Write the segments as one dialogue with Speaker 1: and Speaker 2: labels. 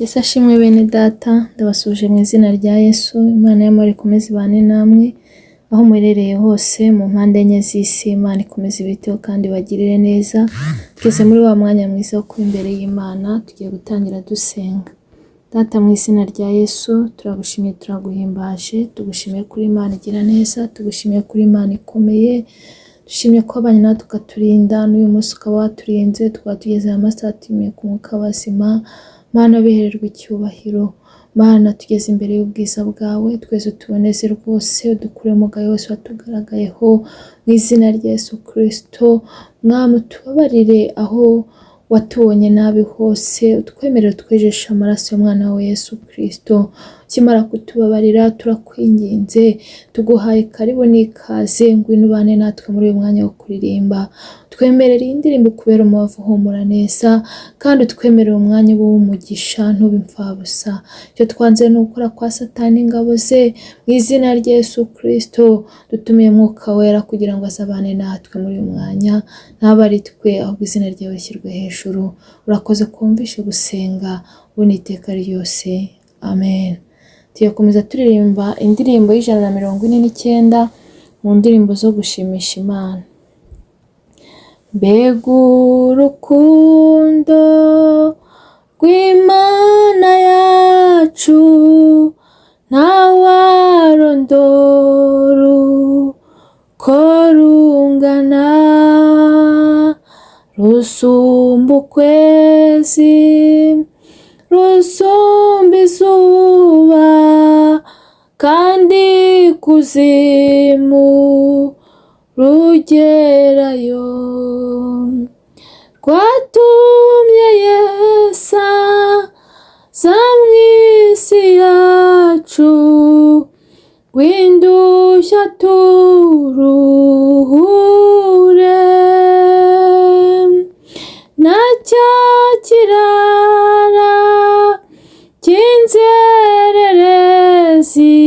Speaker 1: Yesu ashimwe bene data, ndabasuje mu izina rya Yesu. Imana y'amahoro ikomeze ibane namwe aho muherereye hose mu mpande enye z'isi. Imana ikomeze ibiteho kandi bagirire neza. Twese muri wa mwanya mwiza wo kuba imbere y'Imana, tugiye gutangira dusenga. Data, mu izina rya Yesu turagushimiye, turaguhimbaje, tugushimiye kuri Imana igira neza, tugushimiye kuri Imana ikomeye. Dushimye ko abanye natwe ukaturinda, n'uyu munsi ukaba waturinze, tukaba tugeze aya masaha tumiye ku mwuka w'abazima. Mana bihererwe icyubahiro. Mana tugeze imbere y'ubwiza bwawe, twese tuboneze rwose, udukure mu gayo wose watugaragayeho mu izina rya Yesu Kristo. Mwami utubabarire aho watubonye nabi hose, utwemerere twejesha amaraso y'umwana wawe Yesu Kristo. Ukimara kutubabarira turakwinginze, tuguhaye karibu n'ikaze, ngwino ubane natwe muri uyu mwanya wo kuririmba. Twemerere iyi ndirimbo kubera umubavu uhumura neza, kandi utwemerere umwanya w'umugisha ntube impfabusa. Icyo twanze ni ugukora kwa Satani ingabo ze, mu izina rya Yesu Kristo dutumiye Mwuka Wera kugira ngo azabane natwe muri uyu mwanya, ntabe ari twe ahubwo izina ryawe rishyirwe hejuru. Urakoze kumvishe gusenga ubu n'iteka ryose, amen. Tuyakomeza turirimba indirimbo y'149 mu ndirimbo zo gushimisha Imana. Mbega urukundo rw'Imana yacu, ntawarondora uko rungana, rusumba ukwezi, rusumba izuba, kandi kuzimu rugerayo. Rwatumye Yesu aza mw'isi yacu, rw'indushya turuhure, na cya kirara cy'inzererezi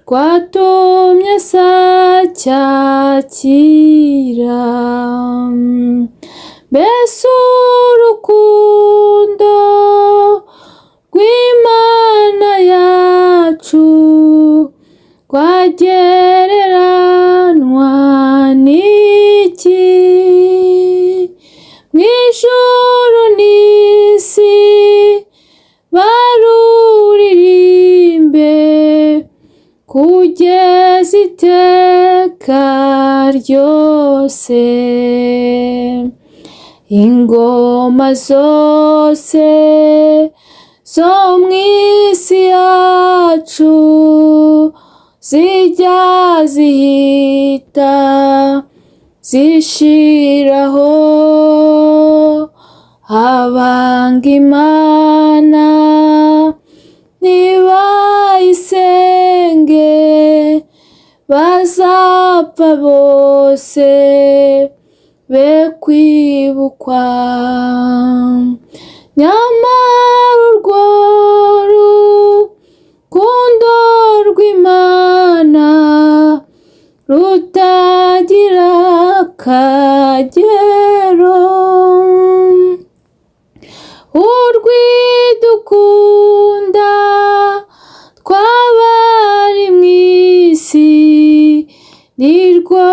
Speaker 1: rwatumye sacyakira. Mbese urukundo rw'Imana yacu rwagereranywa n'iki? Mu ijuru n'isi baruririmbe kugeza iteka ryose. Ingoma zose zo mw'isi yacu zijya zihita zishiraho, abanga Imana nibayisenge bazapfa bose be kwibukwa. Nyamara urwo rukundo rw'Imana rutagira akagero, urwidukunda twabari mw'isi nirwo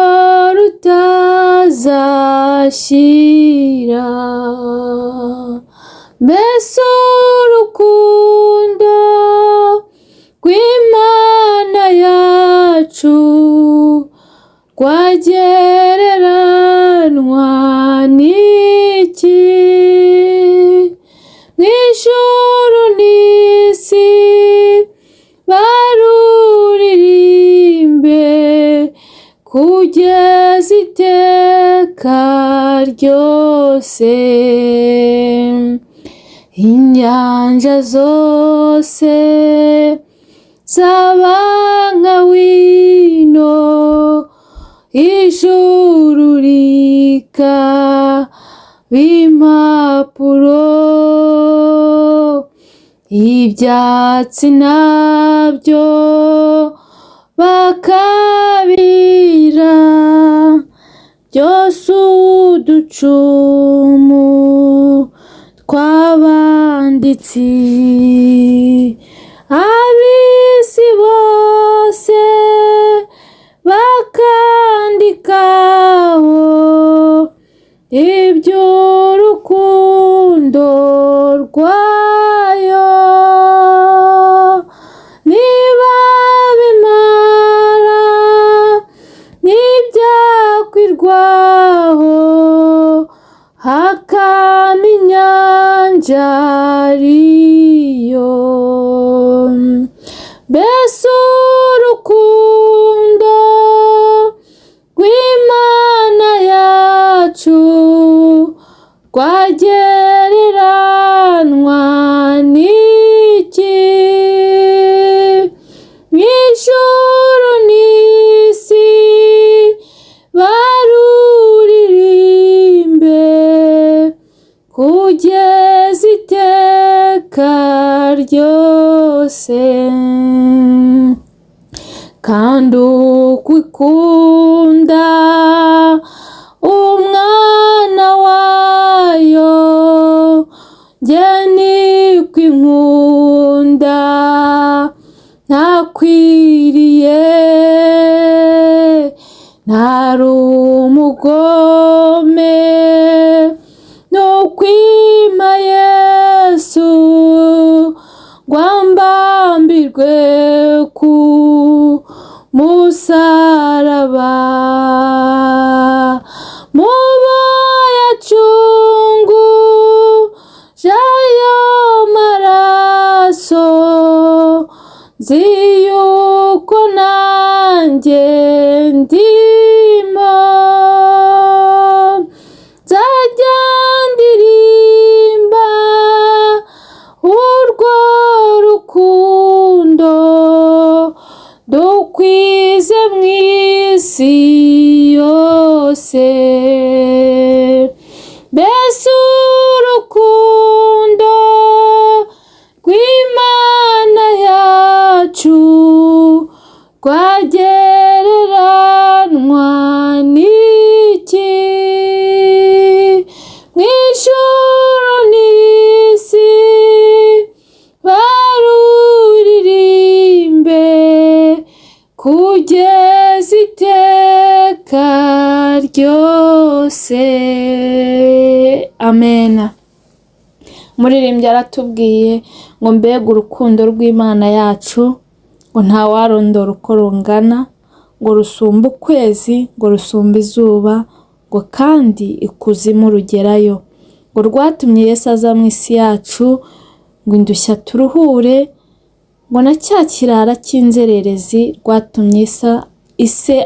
Speaker 1: rutazashira. Mbese urukundo rw'Imana yacu rwagereranywa n'iki? Mu ijuru n'isi baruririmbe kugeza iteka ryose. Inyanja zose zaba nka wino, ijuru rikaba impapuro, ibyatsi nabyo bakabira, byose uducumu kw'abanditsi ab'isi bose bakandikaho iby'urukundo rwayo, niba bimara ntibyakwirwaho hakama inyanja ariyo. Mbese urukundo rw'Imana yacu rwagereranywa n'iki? Mw'ijuru n'isi baruririmbe kugeza iteka ryose. Kandi uko ikunda umwana wayo, njye niko inkunda ntakwiriye, ntari umugome n'ukwima Yesu ngwambambirwe ku musaraba. Mubo yacunguje ayo maraso, nzi yuko nanjye ndimo, nzajya ndirimba urwo rukundo dukwize mw'isi yose. Mbese urukundo rw'Imana yacu rwagereranywa n'iki? Mw'ijuru n'isi baruririmbe kugeza iteka ryose. Amena. Umuririmbyi aratubwiye ngo mbega urukundo rw'Imana yacu, ngo ntawarondora uko rungana, ngo rusumba ukwezi, ngo rusumba izuba, ngo kandi ikuzimu rugerayo, ngo rwatumye Yesu aza mu isi yacu ngo indushya turuhure, ngo na cya kirara cy'inzererezi rwatumye ise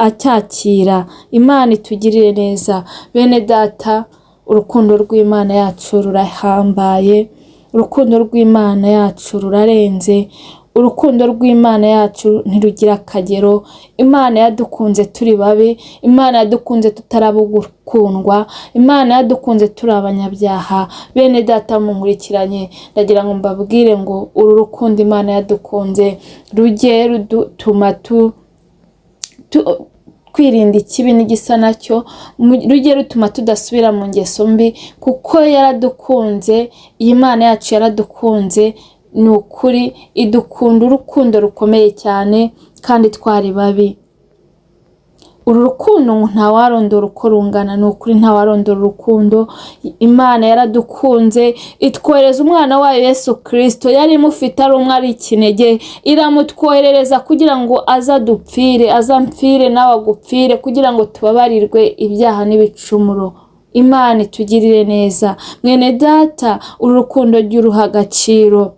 Speaker 1: acyakira. Imana itugirire neza. Bene data, urukundo rw'Imana yacu rurahambaye, urukundo rw'Imana yacu rurarenze, urukundo rw'Imana yacu ntirugira akagero. Imana yadukunze turi babi, Imana yadukunze tutarabo gukundwa, Imana yadukunze turi abanyabyaha. Bene data munkurikiranye, ndagira ngo mbabwire ngo uru rukundo Imana yadukunze rujye rutuma kwirinda ikibi n'igisa nacyo, rujye rutuma tudasubira mu ngeso mbi, kuko yaradukunze. Iyi Mana yacu yaradukunze, ni ukuri idukunda urukundo rukomeye cyane kandi twari babi. Uru rukundo ngo ntawarondora uko rungana, ni ukuri ntawarondora urukundo. Imana yaradukunze itwohereza umwana wayo Yesu Kristo, yari imufite ari umwe ari ikinege, iramutwoherereza kugira ngo azadupfire, azampfire nawe agupfire, kugira ngo tubabarirwe ibyaha n'ibicumuro. Imana itugirire neza. Mwene data, uru rukundo ry'uruha agaciro.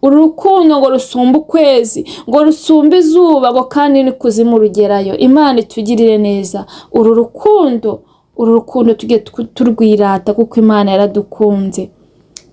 Speaker 1: Uru rukundo ngo rusumba ukwezi, ngo rusumba izuba, ngo kandi n'ikuzimu rugerayo. Imana itugirire neza. Uru rukundo tujye turwirata, kuko Imana yaradukunze.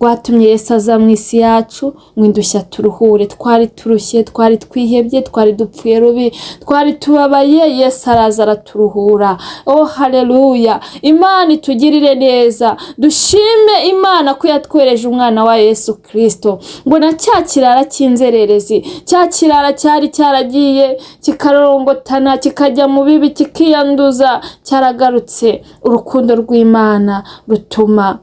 Speaker 1: rwatumye Yesu aza mu isi yacu ngo indushya turuhure. Twari turushye, twari twihebye, twari dupfuye rubi, twari tubabaye, Yesu araza araturuhura. Oh haleluya! Imana itugirire neza. Dushime Imana ko yatwereje umwana wa Yesu Kristo, ngo na cya kirara cy'inzererezi, cya kirara cyari cyaragiye kikarongotana kikajya mu bibi kikiyanduza, cyaragarutse. Urukundo rw'Imana rutuma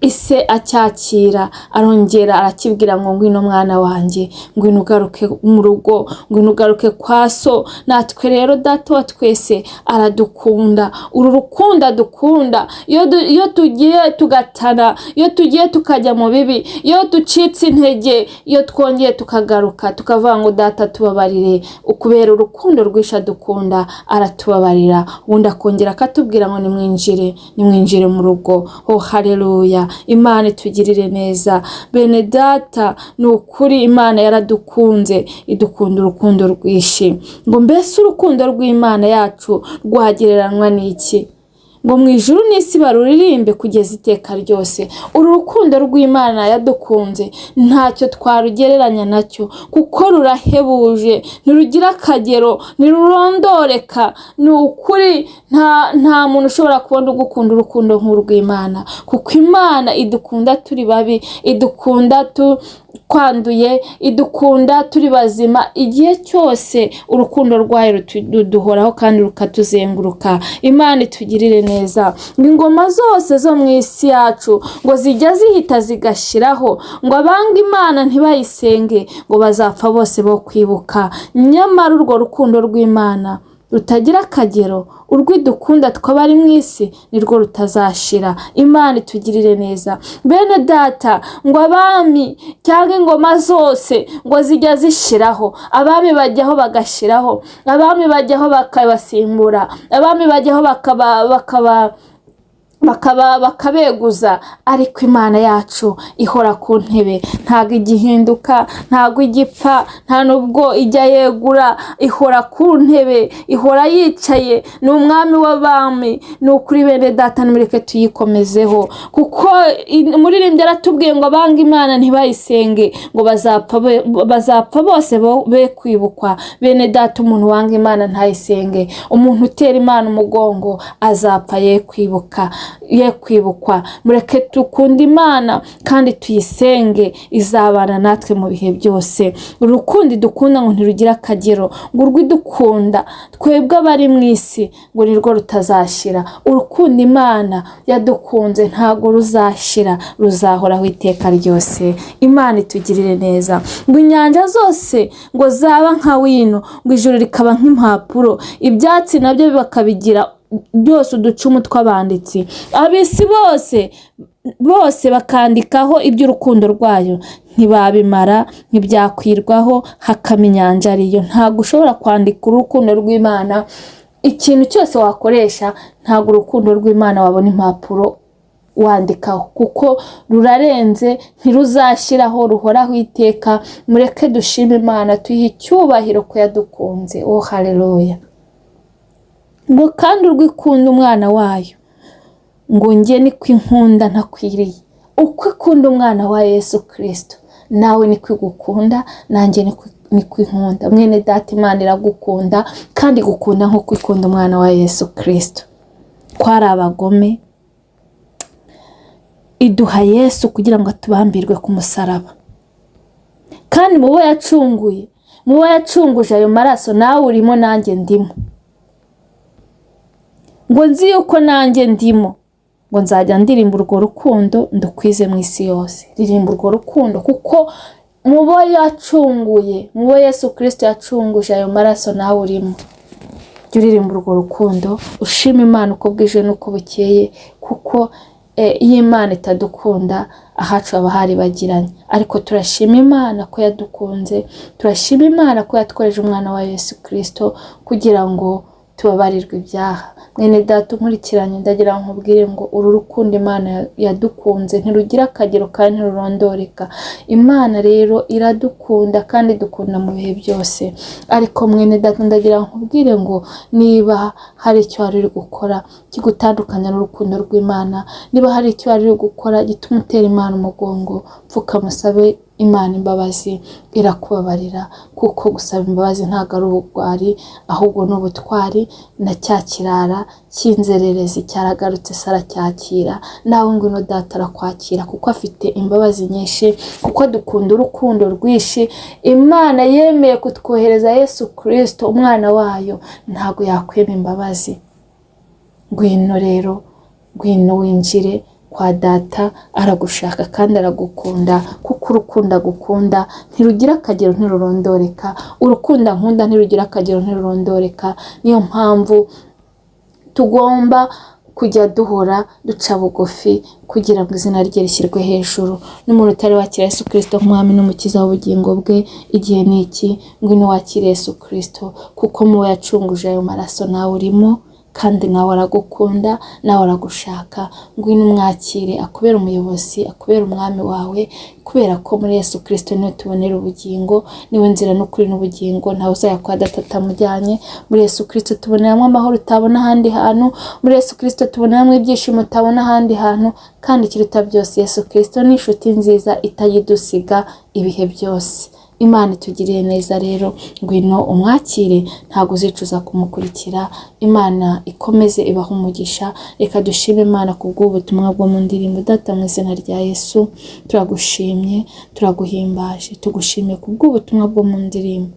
Speaker 1: ise acyakira, arongera arakibwira ngo ngwino mwana wanjye, ngwino ugaruke mu rugo, ngwino ugaruke kwa so. Natwe rero Data wa twese aradukunda. Uru rukundo adukunda, iyo tugiye tugatana, iyo tugiye tukajya mu bibi, iyo ducitse intege, iyo twongeye tukagaruka tukavuga ngo Data tubabarire, ukubera urukundo rwisha adukunda aratubabarira, ubundi akongera akatubwira ngo nimwinjire mu rugo. Oh haleluya! Imana itugirire neza. Bene Data, ni ukuri Imana yaradukunze, idukunda urukundo rwishi. Ngo mbese urukundo rw'Imana yacu rwagereranywa n'iki? Ngo mu ijuru n'isi baruririmbe kugeza iteka ryose. Uru rukundo rw'Imana yadukunze ntacyo twarugereranya nacyo, kuko rurahebuje, ntirugira akagero, ntirurondoreka. Ni ukuri nta muntu ushobora kubona ugukunda urukundo nk'urw'Imana, kuko Imana idukunda turi babi, idukunda twanduye, idukunda turi bazima. Igihe cyose urukundo rwayo ruduhoraho kandi rukatuzenguruka. Imana itugirire neza. Ingoma zose zo mu isi yacu ngo zijya zihita zigashiraho, ngo abanga Imana ntibayisenge ngo bazapfa bose bo kwibuka. Nyamara urwo rukundo rw'Imana rutagira akagero, urwidukunda twabari mu isi nirwo rutazashira. Imana itugirire neza. Bene Data, ngo abami cyangwa ingoma zose ngo zijya zishiraho, abami bajyaho bagashiraho, abami bajyaho bakabasimbura, abami bajyaho bakabeguza, ariko Imana yacu ihora ku ntebe, ntago igihinduka, ntago igipfa, nta nubwo ijya yegura, ihora ku ntebe, ihora yicaye. Ni umwami w'abami. Ni ukuri bene Data, nimureke tuyikomezeho, kuko umuririmbyi aratubwiye ngo abanga Imana ntibayisenge ngo bazapfa bose be kwibukwa. Bene Data, umuntu wanga Imana ntayisenge, umuntu utera Imana umugongo azapfa ye kwibukwa. Mureke tukunde Imana kandi tuyisenge, izabana natwe mu bihe byose. Urukundo dukunda ngo ntirugira akagero, ngo urwidukunda twebwe abari mu isi ngo nirwo rutazashira. Urukundo Imana yadukunze ntago ruzashira, ruzahoraho iteka ryose. Imana itugirire neza. Ngo inyanja zose ngo zaba nka wino, ngo ijuru rikaba nk'impapuro, ibyatsi nabyo bakabigira byose uducumu tw'abanditsi. Abisi bose bakandikaho iby'urukundo rwayo, ntibabimara, ntibyakwirwaho hakama inyanja ariyo. Ntabwo ushobora kwandika urukundo rw'Imana, ikintu cyose wakoresha, ntabwo urukundo rw'Imana wabona impapuro wandikaho, kuko rurarenze, ntiruzashyiraho, ruhoraho iteka. Mureke dushime Imana, tuyihe icyubahiro ko yadukunze. Oh haleluya! Ngo kandi urwikunda umwana wayo, ngo njye niko inkunda ntakwiriye. Uko ikunda umwana wa Yesu Kristo, nawe niko igukunda, nanjye niko inkunda. Mwene Data, Imana iragukunda kandi igukunda nk'uko ikunda umwana wa Yesu Kristo. Twari abagome, iduha Yesu kugira ngo atubambirwe ku musaraba, kandi mu bo yacunguye, mu bo yacunguje ayo maraso, nawe urimo nanjye ndimo. Ngo nzi yuko nanjye ndimo, ngo nzajya ndirimba urwo rukundo ndukwize mu isi yose. Ririmba urwo rukundo, kuko mu bo yacunguye, mu bo Yesu Kristo yacunguje ayo maraso, nawe urimo. Jya uririmba urwo rukundo, ushima Imana uko bwije n'uko bukeye, kuko iyo Imana itadukunda ahacu haba haribagiranye. Ariko turashima Imana ko yadukunze, turashima Imana ko yatwereje umwana wa Yesu Kristo kugira ngo tubabarirwe ibyaha. Mwene data unkurikiranye ndagira nkubwire ngo uru rukundo Imana yadukunze ntirugira akagero kandi ntirurondoreka. Imana rero iradukunda kandi dukunda mu bihe byose. Ariko mwene data ndagira nkubwire ngo niba hari icyo wari uri gukora kigutandukanya n'urukundo rw'Imana, niba hari icyo wari uri gukora gituma utera Imana umugongo, pfuka musabe Imana imbabazi, irakubabarira. Kuko gusaba imbabazi ntabwo ari ubugwari, ahubwo ni ubutwari. Na cya kirara cy'inzererezi cyaragarutse saracyakira. Nawe ngwino data arakwakira kuko afite imbabazi nyinshi, kuko dukunda urukundo rwinshi. Imana yemeye kutwohereza Yesu Kristo umwana wayo, ntabwo yakwema imbabazi. Ngwino rero, ngwino winjire kwa data, aragushaka kandi aragukunda, kuko urukundo agukunda ntirugira akagero ntirurondoreka. Urukundo nkunda ntirugira akagero ntirurondoreka. Niyo mpamvu tugomba kujya duhora duca bugufi kugira ngo izina rye rishyirwe hejuru. N'umuntu utari wakira Yesu Kristo nk'umwami n'umukiza w'ubugingo bwe, igihe ni iki, ngwino wakire Yesu Kristo, kuko mu yacunguje ayo maraso nawe urimo, kandi nawe aragukunda, nawe aragushaka. Ngwino umwakire, akubera umuyobozi, akubera umwami wawe, kubera ko muri Yesu Kristo niwe tubonera ubugingo, niwe nzira n'ukuri n'ubugingo. Ntawe uzajya kwa data atamujyanye. Muri Yesu Kristo tuboneramo amahoro utabona ahandi hantu. Muri Yesu Kristo tuboneramo ibyishimo utabona ahandi hantu. Kandi ikiruta byose, Yesu Kristo ni inshuti nziza itayidusiga ibihe byose. Imana itugiriye neza rero, ngwino umwakire, ntabwo uzicuza kumukurikira. Imana ikomeze ibaha umugisha. Reka dushime Imana kubw'ubutumwa bwo mu ndirimbo. Data mu izina rya Yesu turagushimye, turaguhimbaje, tugushimiye kubw'ubutumwa bwo mu ndirimbo.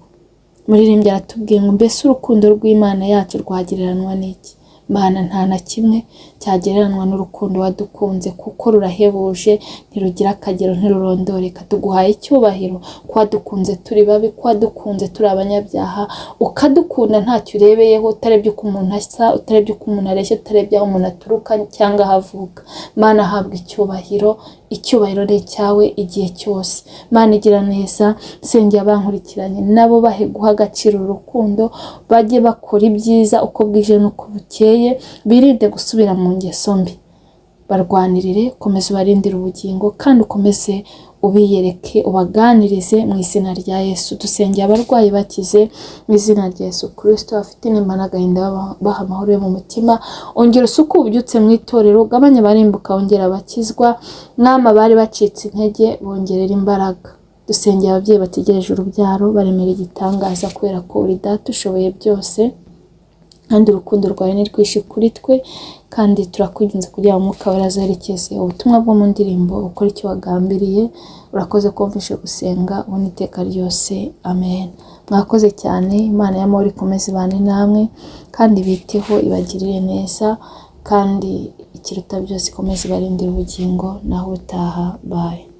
Speaker 1: Muririmbyi aratubwiye ngo mbese urukundo rw'Imana yacu rwagereranwa n'iki? Mana, nta na kimwe cyagereranwa n'urukundo wadukunze, kuko rurahebuje, ntirugira akagero ntirurondoreka. Tuguhaye icyubahiro ko wadukunze turi babi, ko wadukunze turi abanyabyaha, ukadukunda ntacyo urebeyeho, utarebye uko umuntu asa, utarebye uko umuntu areshya, utarebye aho umuntu aturuka cyangwa aho avuka. Mana, habwa icyubahiro. Icyubahiro ni icyawe igihe cyose. Mana, igira neza. Sengera abankurikiranye nabo bahe guha agaciro urukundo, bajye bakora ibyiza uko bwije n'uko bukeye, birinde gusubira mu ngeso mbi. Barwanirire, komeza ubarindire ubugingo, kandi ukomeze ubiyereke, ubaganirize mu izina rya Yesu. Dusengera abarwayi bakize mu izina rya Yesu Kristo. Afite intimba n'agahinda baha amahoro yo mu mutima. Ongera usuku ubyutse mu itorero, ugabanya abarimbuka, ongera abakizwa. Mwama, bari bacitse intege bongerera imbaraga. Dusengera ababyeyi bategereje urubyaro, baremera igitangaza, kubera ko uri data ushoboye byose, kandi urukundo rwawe ni rwinshi kuri twe. Kandi turakwinginze kugira ngo Umwuka wera azerekeze ubutumwa bwo mu ndirimbo, ukora icyo wagambiriye. Urakoze kumvishe gusenga, ubona iteka ryose. Amen. Mwakoze cyane. Imana y'amahoro ikomeze ibane namwe, kandi biteho, ibagirire neza, kandi ikiruta byose ikomeze ibarindire ubugingo. Naho utaha. Bye.